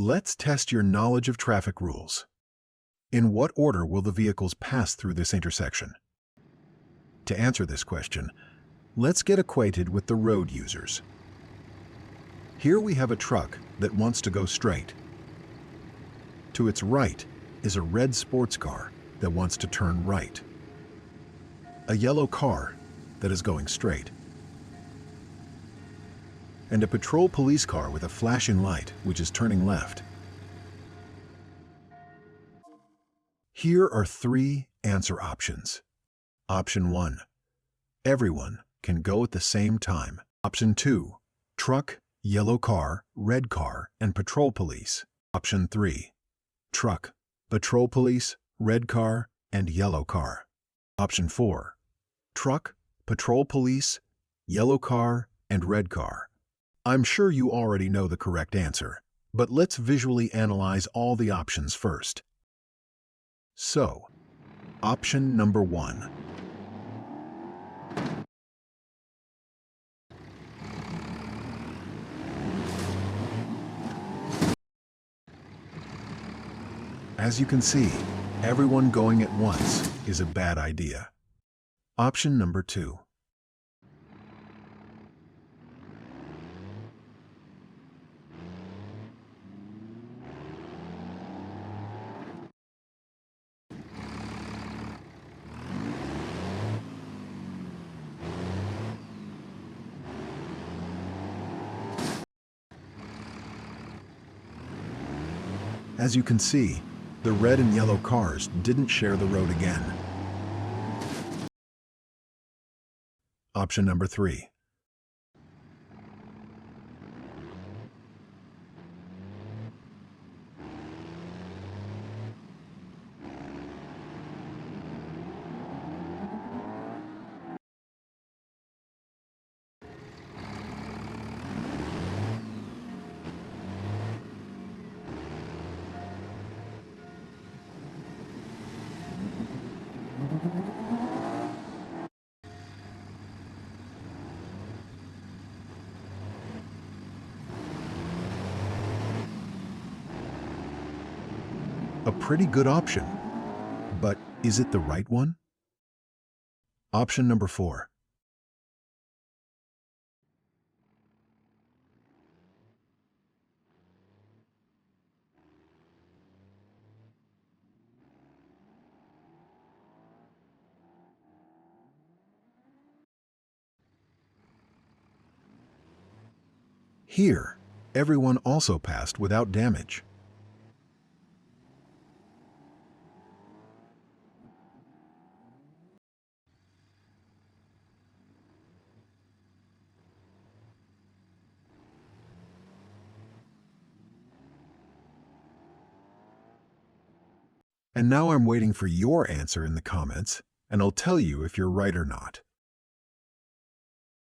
Let's test your knowledge of traffic rules. In what order will the vehicles pass through this intersection? To answer this question, let's get acquainted with the road users. Here we have a truck that wants to go straight. To its right is a red sports car that wants to turn right. A yellow car that is going straight. And a patrol police car with a flashing light which is turning left. Here are 3 answer options. Option 1. Everyone can go at the same time. Option 2. Truck, yellow car, red car, and patrol police. Option 3. Truck, patrol police, red car, and yellow car. Option 4. Truck, patrol police, yellow car, and red car. I'm sure you already know the correct answer, but let's visually analyze all the options first. So, option number 1. As you can see, everyone going at once is a bad idea. Option number 2. As you can see, the red and yellow cars didn't share the road again. Option number 3. A pretty good option, but is it the right one? Option number 4. Here, everyone also passed without damage. And now I'm waiting for your answer in the comments, and I'll tell you if you're right or not.